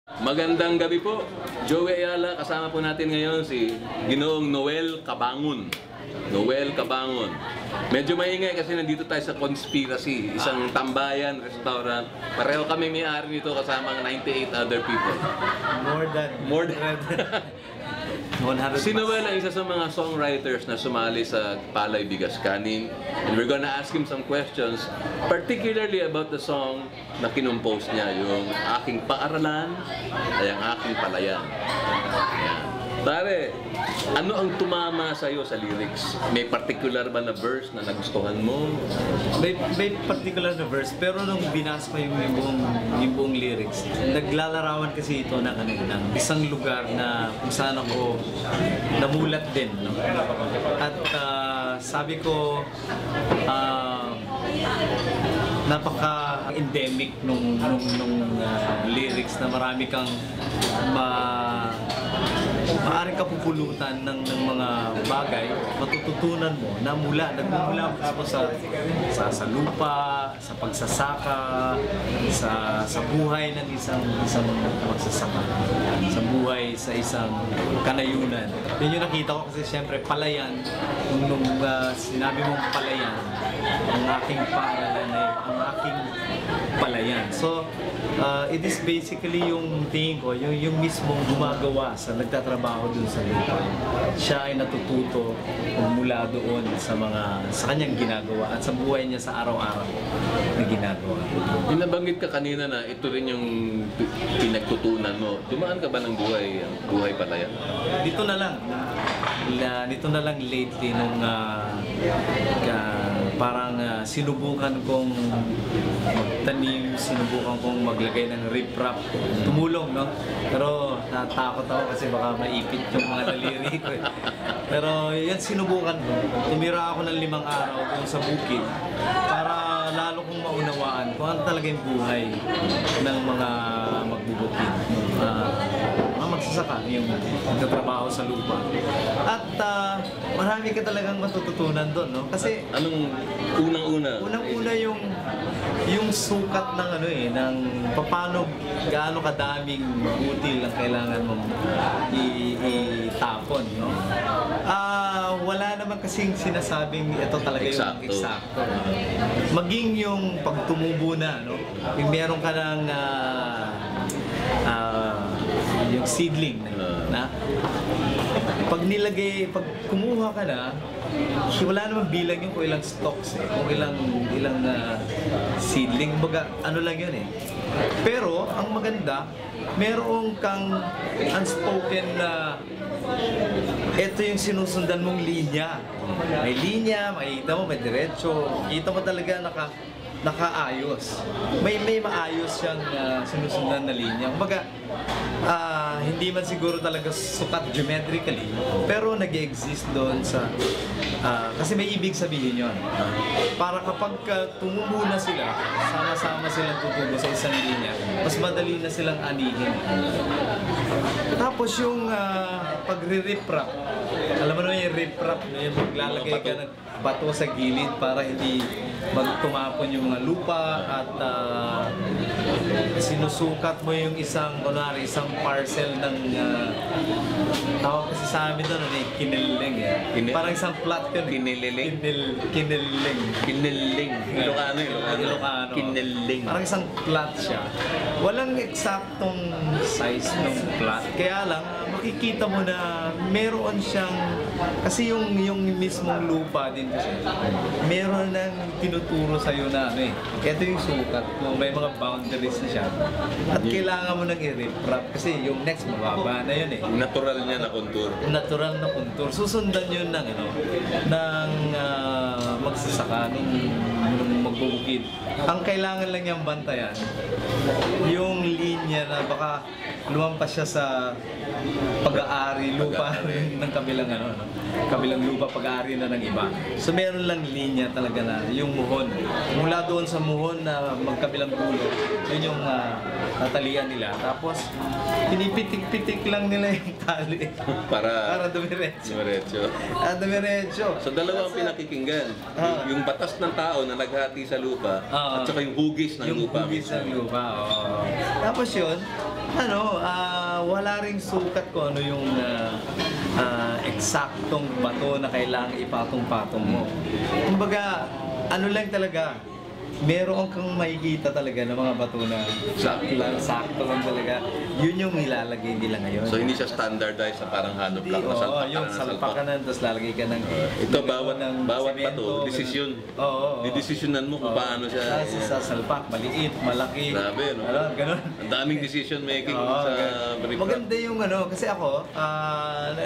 Magandang gabi po. Joey Ayala, kasama po natin ngayon si Ginoong Noel Cabangon. Noel Cabangon. Medyo maingay kasi nandito tayo sa Conspiracy, isang tambayan, restaurant. Pareho kami may-ari nito kasama ang 98 other people. More than 100 Si Noel ay isa sa mga songwriters na sumali sa Palay Bigas Kanin. And we're gonna ask him some questions, particularly about the song na kinumpose niya, yung Aking Paaralan ay ang Aking Palayan. Ayan. Pare, ano ang tumama sa'yo sa lyrics? May particular ba na verse na nagustuhan mo? May particular na verse, pero nung binasa ko yung buong lyrics, naglalarawan kasi ito ng isang lugar na kung saan ako namulat din. No? At sabi ko, napaka-endemic nung lyrics na marami kang maaaring kapupulutan ng mga bagay, matututunan mo na nagmumula ako sa lupa, sa pagsasaka, sa buhay ng isang magsasaka, sa buhay sa isang kanayunan. Yun yung nakita ko kasi siyempre palayan, nung sinabi mong palayan, ang aking paaralan ay ang aking palayan. So, it is basically yung tingin ko, yung mismong gumagawa sa nagtatrabaho dun sa lupa. Siya ay natututo mula doon sa kanyang ginagawa at sa buhay niya sa araw-araw na ginagawa. Binabanggit ka kanina na ito rin yung pinagtutunan mo. Dumaan ka ba ng buhay palayan? Dito na lang lately nung parang sinubukan kong magtanim, sinubukan kong maglagay ng riprap. Tumulong, no? Pero natakot ako kasi baka maipit yung mga daliri ko. Pero yan sinubukan ko. Tumira ako ng 5 araw doon sa bukid para lalo kong maunawaan kung ano talaga yung buhay ng mga magbubukid. Magsasaka, yung nagtatrabaho sa lupa. At marami ka talagang matututunan doon, no? Kasi anong unang-una? Unang-una yung sukat ng ng gaano kadaming butil ang kailangan mong itapon, no? Wala naman kasing sinasabing ito talaga yung eksakto. Maging yung pagtumubo na, no? Yung meron ka ng yung seedling na pag kumuha ka na, wala naman bilang yung kung ilang stalks kung ilang seedling, baga ano lang yun Pero ang maganda, meron kang unspoken na ito yung sinusundan mong linya. May linya, makikita mo, may diretso, kita mo talaga nakaayos. May maayos siyang sinusundan na linya. Kumbaga, hindi man siguro talaga sukat geometrically, pero nag-exist doon sa kasi may ibig sabihin yun. Para kapag tumubo na sila, sama-sama silang tutubo sa isang linya, mas madali na silang anihin. Tapos yung pagre-riprap, alam mo naman yung riprap, yung maglalagay ka ng bato sa gilid para hindi magtumapon yung mga lupa at sinusukat mo yung isang parcel ng tawag kasi sa amin doon kinilling parang isang plot yun. Kinililing? Kinilling. Ilocano. Kinilling. Parang isang plot siya. Walang eksaktong size ng plot. Kaya lang, makikita mo na meron siyang, kasi yung mismong lupa din kasi, meron nang tinuturo sa'yo na ito yung sukat mo, may mga boundaries na siya. At kailangan mo nang i-riprap kasi yung next mababa na yun Natural niya na kontur. Natural na kontur. Susundan yun ng magsasaka, nung magbubukid. Ang kailangan lang niyang bantayan, yung linya na baka lumampas siya sa pag-aari, lupa ng kabilang lupa, pag-aari na ng iba. So meron lang linya talaga na yung muhon. Mula doon sa muhon na magkabilang dulo, yun yung tatalian nila. Tapos pinipitik-pitik lang nila yung tali para dumiretso. Dumiretso. So dalawa ang pinakikinggan. Yung batas ng tao na naghati sa lupa at saka yung hugis ng lupa. Yung hugis ng lupa, Tapos yun, Wala ring sukat kung ano yung eksaktong bato na kailangang ipatong-patong mo. Kumbaga, ano lang talaga, meron kang makikita talaga ng mga bato na sakto lang talaga. Yun yung ilalagay nila ngayon. So hindi siya standardized na parang hollow block na salpak yung salpak ka na, tapos lalagay ka ng... Ito, bawat bato, desisyon. Didesisyonan mo kung paano siya. Sasalpak, maliit, malaki. Grabe, no? Ganun. Ang daming decision making sa riprap. Maganda yung kasi ako,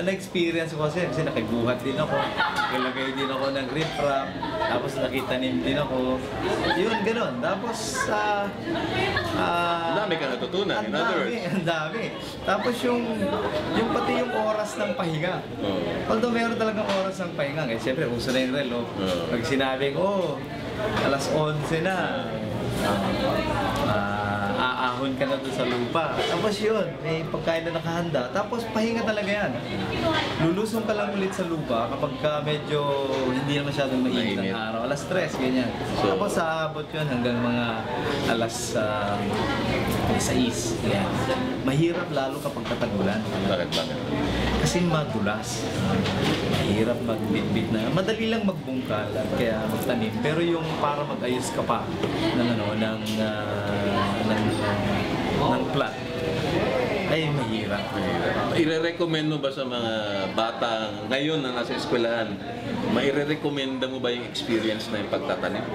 na-experience ko kasi nakibuhat din ako. Nilagay din ako ng riprap, tapos nakitanim din ako. Yun, ganun. Tapos, ang dami ka natutunan, in other words. Ang dami. Tapos pati yung oras ng pahinga. Although meron talagang oras ng pahinga. Siyempre, uso na yung relo. Pag sinabi ko, alas 11 na, aahon ka na doon sa lupa. Tapos yun, may pagkain na nakahanda. Tapos pahinga talaga yan. Lulusong ka lang ulit sa lupa kapag medyo hindi na masyadong mainit ang araw. Alas 3, ganyan. Tapos aabot yun hanggang mga alas 6. Yan. Mahirap lalo kapag katagulan. Bakit? Kasi madulas. Mahirap magbitbit na. Madali lang magbungkal at kaya magtanim. Pero yung para mag-ayos ka pa ng plant ay mahirap. Ire-recommend mo ba sa mga bata ngayon na nasa eskwelahan, maire-recommenda mo ba yung experience na yung pagtatanim?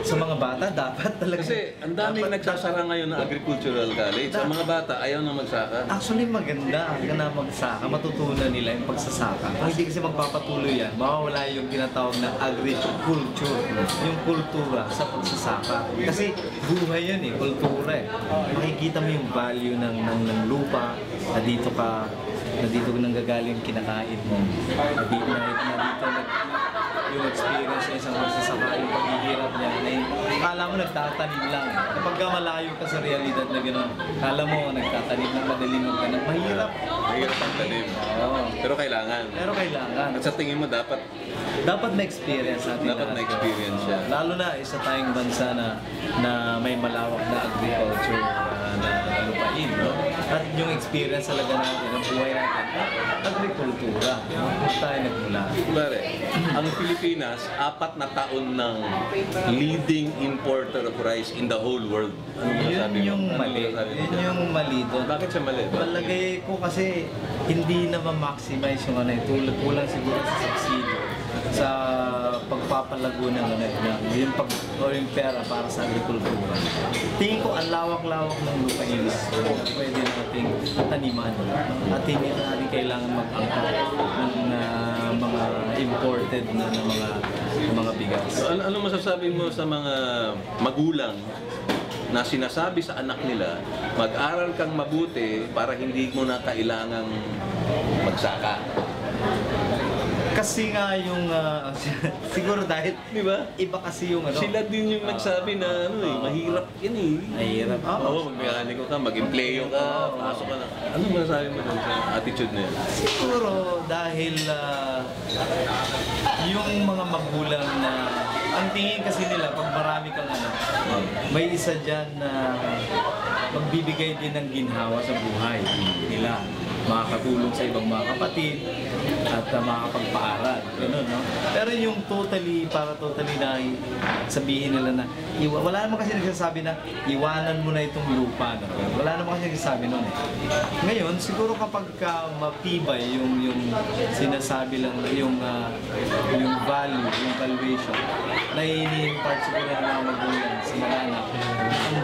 Sa mga bata, dapat talaga. Kasi ang daming nagsasara ngayon ng agricultural college. Sa mga bata, ayaw na magsaka. Actually, maganda na magsaka. Matutunan nila yung pagsasaka. Kung hindi kasi magpapatuloy yan, mawawala yung tinatawag na agriculture. Yung kultura sa pagsasaka. Kasi buhay yan kultura Makikita mo yung value ng lupa, na dito nanggagaling kinakain mo. Na dito yung experience ng isang magsasaka, yung paghihirap niya, akala mo nagtatanim lang. Kapag malayo ka sa realidad na gano'n, akala mo nagtatanim lang, madaling magtanim. Mahirap magtanim. Pero kailangan. At sa tingin mo dapat na-experience natin. Dapat na-experience siya. Lalo na isa tayong bansa na may malawak na agriculture na lupain. At yung experience talaga natin, ang buhay natin, agrikultura. Tayo nagmula. Pare, ang Pilipinas, 4 na taon ng leading importer of rice in the whole world. Yun yung mali doon. Bakit siya mali? Palagay ko kasi hindi na ma-maximize yung kulang siguro sa subsidy sa pagpapalago ng yung pera para sa agrikultura. Tingin ko ang lawak-lawak ng lupain na pwede nating taniman at hindi natin kailangan mag-angkat ng mga imported na mga bigas. Ano masasabi mo sa mga magulang na sinasabi sa anak nila, mag-aral kang mabuti para hindi mo na kailangang magsaka? Kasi nga yung, siguro dahil, di ba? Iba kasi yung Sila din yung nagsabi na mahirap yan Mahirap. Mag-mekaniko ka, mag-empleyo ka, pasok ka na. Ano masasabi mo dun sa attitude na yan? Siguro dahil yung mga magulang na, ang tingin kasi nila, pag marami kang may isa dyan na magbibigay din ng ginhawa sa buhay nila. Makakatulong sa ibang mga kapatid at makakapagpaaral. Ganun, no? Pero yung totally na sabihin nila na, wala naman kasi nagsasabi na iwanan mo na itong lupa. No? Wala naman kasi nagsasabi nun Ngayon, siguro kapag matibay yung sinasabi lang, yung value, yung valuation, na ini-impart siguro ng mga magulang sa mga anak.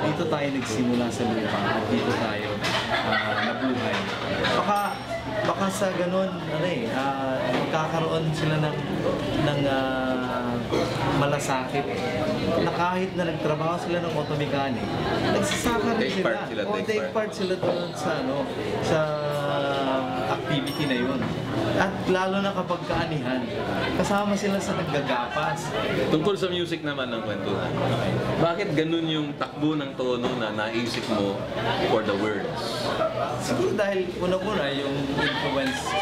Dito tayo nagsimula sa lupa at dito tayo nabuhay. Baka sa ganun, magkakaroon sila ng malasakit na kahit na nagtrabaho sila ng auto mechanic, nagsasaka rin sila. Take part sila doon sa activity na yun. At lalo na kapag kaanihan, kasama sila sa naggagapas. Tungkol sa music naman ng kwentuhan, bakit ganun yung takbo ng tono na naisip mo for the words? Siguro dahil una-una yung influence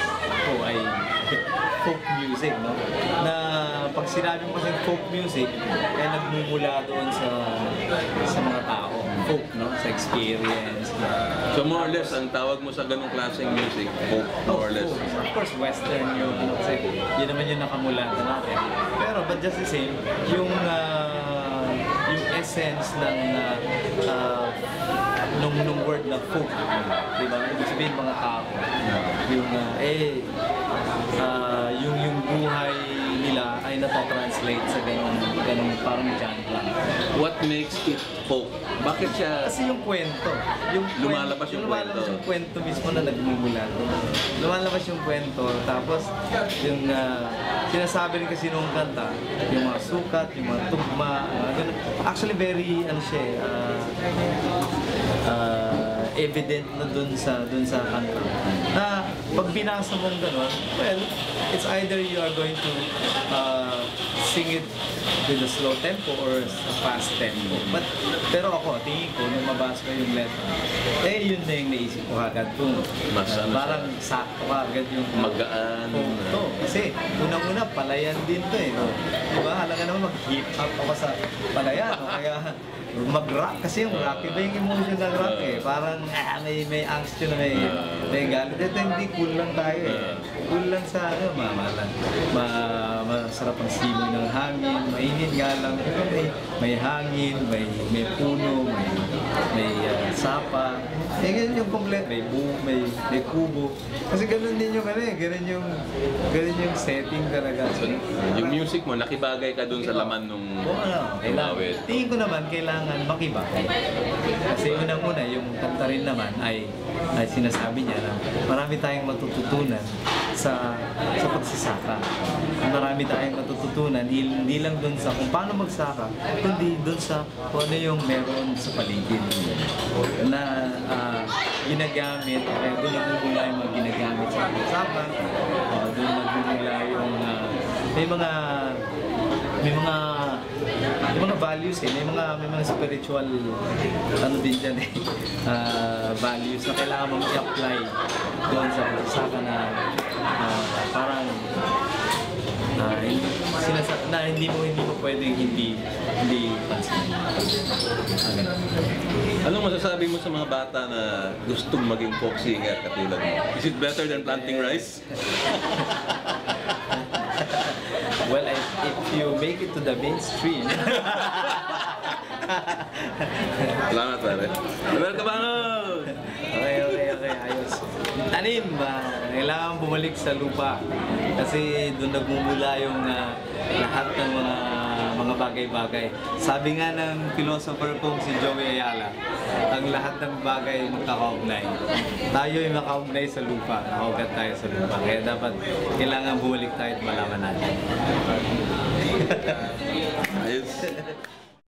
ko ay folk music, no? Na pag sinabi mo kasi folk music, ay nagmumula doon sa mga tao. folk, no? Sa experience. So more or less, ang tawag mo sa ganong klaseng music, folk, more or less. Of course, Western yung ano, kasi yun naman yung nakamulatan natin. Pero but just the same, yung essence ng nung word na folk, di ba? Ibig sabihin mga tao, yung yung buhay nila ay natatranslate sa ganong parang genre. What makes it folk? Bakit siya Kasi yung kwento, lumalabas yung kwento? Lumalabas yung kwento mismo na nagmumulat. Lumalabas yung kwento, tapos yung sinasabi rin kasi nung kanta, yung mga sukat, yung mga tugma, ganun. Actually very, ano siya evident na dun sa kanta. Na pag binasa mong gano'n, well, it's either you are going to sing it with a slow tempo or a fast tempo. Pero ako, tingin ko, nung mabasa ko yung letter, yun na yung naisip ko agad kung parang sakto ka agad yung magaan. Kasi unang-una, palayan din to eh. No? Diba? Halaga naman mag-hip hop ako sa palayan. No? Kaya mag-rock kasi yung rock, iba yung emotion ng rock eh. Parang may angst yun na may galit. Ito hindi cool lang tayo eh. Cool lang sa masarap ang simoy ng hangin, mainit nga lang. May hangin, may puno, may sapa. Ganyan yung kompleto. May kubo. Kasi ganun din yung ganun yung setting talaga. So, yung music mo, nakibagay ka dun sa laman nung awit. Tingin ko naman, kailangan makibagay. Kasi unang-una, yung kanta rin naman ay sinasabi niya na marami tayong matututunan sa pagsasaka. Marami tayong matututunan, hindi lang dun sa kung paano magsaka, kundi dun sa kung ano yung meron sa paligid na ginagamit, doon nagmumula yung mga ginagamit sa pagsasaka, doon nagmumula yung may mga values may mga spiritual ano din dyan values na kailangan mong i-apply doon sa pagsasaka na parang hindi mo pwedeng hindi pansinin. Anong masasabi mo sa mga bata na gustong maging folk singer katulad mo? Is it better than planting rice? Well, if you make it to the mainstream. Salamat, pare. Welcome bangon! Okay, ayos. Tanim ba? Kailangan bumalik sa lupa. Kasi doon nagmumula yung lahat ng mga bagay-bagay. Sabi nga ng philosopher kong si Joey Ayala, ang lahat ng bagay magkakaugnay. Tayo ay makaugnay sa lupa, nakaugat tayo sa lupa. Kaya dapat kailangan bumalik tayo at malaman natin.